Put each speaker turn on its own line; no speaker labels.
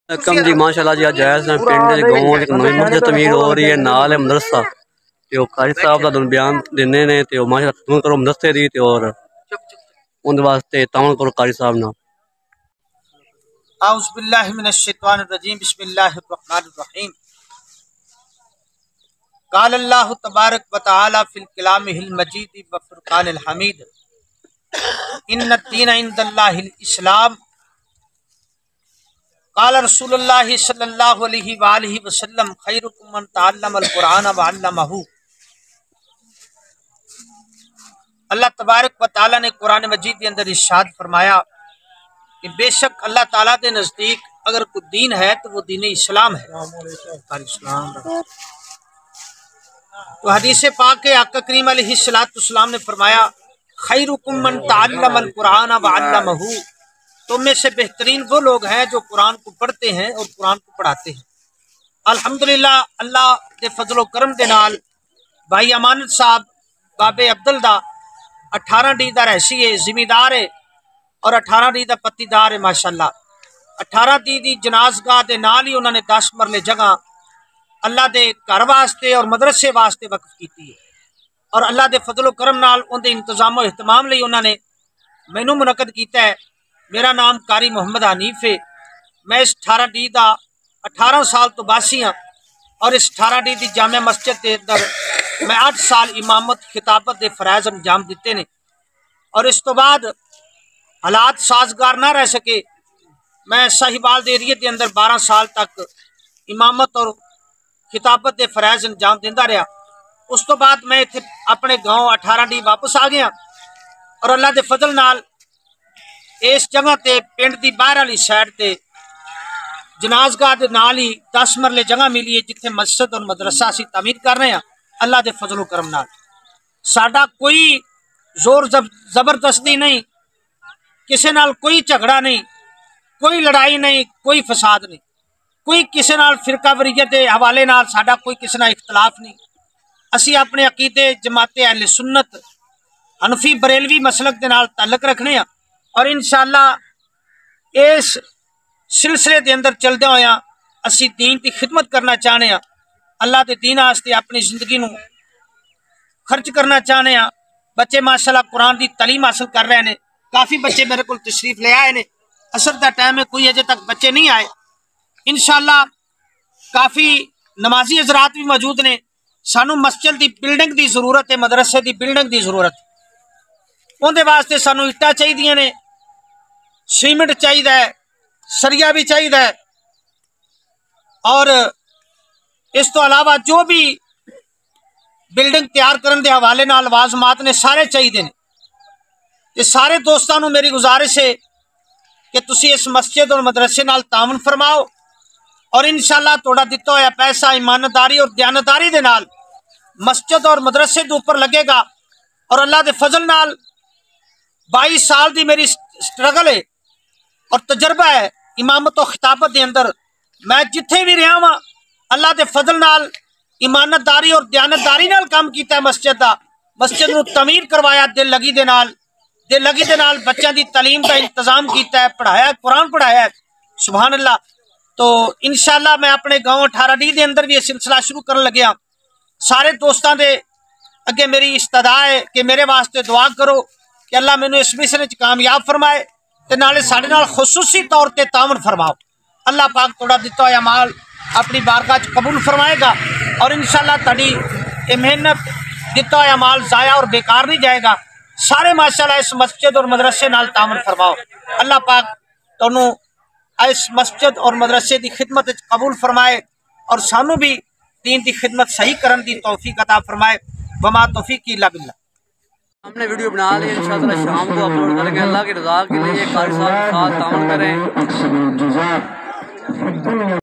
کم جی ماشاءاللہ جی جائز نے پنڈ دے گاؤں ایک نئی مسجد تعمیر ہو رہی ہے نال ہے مدرسہ تے او قاری صاحب دا بیان دینے نے تے او ماشاءاللہ خدمت کرو مدرسے دی تے اور ان واسطے تعاون کرو قاری صاحب نال۔
اعوذ باللہ من الشیطان الرجیم بسم اللہ الرحمن الرحیم۔ قال اللہ تبارک و تعالی فی الکلام المجید و فرقان الحمید ان الدین عند اللہ الاسلام۔ قال رسول اللہ صلی اللہ علیہ وآلہ وسلم خیرکم من تعلم القرآن وعلمہ۔ اللہ تبارک و تعالی نے قرآن مجید کے اندر ارشاد فرمایا کہ بے شک اللہ تعالیٰ کے نزدیک اگر کوئی دین ہے تو وہ دین اسلام ہے۔ تو حدیث پاک کے آقا کریم علیہ السلام نے فرمایا خیرکم من تعلم القرآن وعلمہ، تم میں سے بہترین وہ لوگ ہیں جو قرآن کو پڑھتے ہیں اور قرآن کو پڑھاتے ہیں۔ الحمدللہ اللہ دے فضل و کرم دے نال بھائی امانت صاحب بابے عبداللہ 18 ڈی دا رہسی ہے، زمیندار ہے اور 18 ڈی دا پتی دار ہے ماشاءاللہ۔ 18 ڈی دی جنازگاہ دے نال ہی انہوں نے 10 مرلے جگہ اللہ دے گھر واسطے اور مدرسے واسطے وقف کیتی ہے، اور اللہ دے فضل و کرم نال ان دے انتظام و اہتمام لئی انہوں نے مینوں منعقد کیتا ہے۔ میرا نام قاری محمد حنیف ہے، میں اس 18 ڈی دا 18 سال تو باسی ہاں، اور اس 18 ڈی دی جامع مسجد دے اندر میں 8 سال امامت خطابت دے فرائض انجام دیتے نے، اور اس تو بعد حالات سازگار نہ رہ سکے میں ساہیوال دے ایریے دے اندر 12 سال تک امامت اور خطابت دے فرائض انجام دیندہ رہا۔ اس تو بعد میں اتنے اپنے گاؤں 18 ڈی واپس آ گیا، اور اللہ دے فضل نال اس جگہ تے پنڈ دی باہر والی سائڈ تے جنازگاہ دے نال ہی 10 مرلے جگہ ملی ہے جتھے مسجد اور مدرسہ اسی تعمیر کر رہے ہیں اللہ دے فضل و کرم نال۔ ساڈا کوئی زور زبردستی نہیں، کسی نال کوئی جھگڑا نہیں، کوئی لڑائی نہیں، کوئی فساد نہیں، کوئی کسی نال فرقہ وریت دے حوالے نال ساڈا کوئی کسی نال اختلاف نہیں۔ اسی اپنے عقیدے جماعت اہل سنت حنفی بریلوی مسلک دے نال تعلق رکھنے ہیں، اور انشاءاللہ اس سلسلے دے اندر چلدے ہویا اسی دین دی خدمت کرنا چاہنے ہیں، اللہ دے دین واسطے اپنی زندگی نو خرچ کرنا چاہنے ہیں۔ بچے ماشاءاللہ قرآن دی تعلیم حاصل کر رہے ہیں، کافی بچے میرے کو تشریف لے آئے نے، عصر دا ٹائم ہے کوئی اجے تک بچے نہیں آئے۔ انشاءاللہ کافی نمازی حضرات بھی موجود نے۔ سانو مسجد دی بلڈنگ دی ضرورت ہے، مدرسے دی بلڈنگ دی ضرورت ہے، اندے واسطے سانو اٹا چاہیے نے، سیمنٹ چاہیے، سریا بھی چاہیے، اور اس تو علاوہ جو بھی بلڈنگ تیار کرن دے حوالے نال لوازمات نے سارے چاہیے نے۔ یہ سارے دوستانوں میری گزارش ہے کہ تسی اس مسجد اور مدرسے نال تعاون فرماؤ، اور انشاءاللہ توڑا دتا ہویا پیسہ ایمانداری اور دیانتداری دے نال مسجد اور مدرسے دے اوپر لگے گا، اور اللہ دے فضل نال 22 سال دی میری سٹرگل ہے اور تجربہ ہے امامت و خطابت دے اندر۔ میں جتھے بھی رہا ہاں اللہ دے فضل نال ایمانداری اور دیانتداری نال کام کیتا ہے، مسجد نو تعمیر کروایا دل لگی دے نال بچوں دی تعلیم دا انتظام کیتا ہے، پڑھایا قرآن پڑھایا ہے، سبحان اللہ۔ تو انشاءاللہ میں اپنے گاؤں 18 ڈی دے اندر بھی یہ سلسلہ شروع کرن لگیا۔ سارے دوستاں دے اگے میری استدعا ہے کہ میرے واسطے دعا کرو کہ اللہ مینوں اس مشن وچ کامیاب فرمائے، تے نالے ساڈے نال خصوصی طور تے تعاون فرماؤ۔ اللہ پاک توڑا دتا ہویا مال اپنی بارگاہ چ قبول فرمائے گا، اور انشاءاللہ تہاڈی یہ محنت دتا ہویا مال ضائع اور بیکار نہیں جائے گا۔ سارے ماشاءاللہ اس مسجد اور مدرسے نال تعاون فرماؤ۔ اللہ پاک تانوں اس مسجد اور مدرسے دی خدمت قبول فرمائے، اور سانو بھی دین دی خدمت صحیح کرن دی توفیق عطا فرمائے۔ وما توفیقی الا باللہ۔
ہم نے ویڈیو بنا لی، انشاءاللہ شام کو اپلوڈ کریں گے۔ اللہ کی رضا کے لیے قاری صاحب کے ساتھ تعاون کریں۔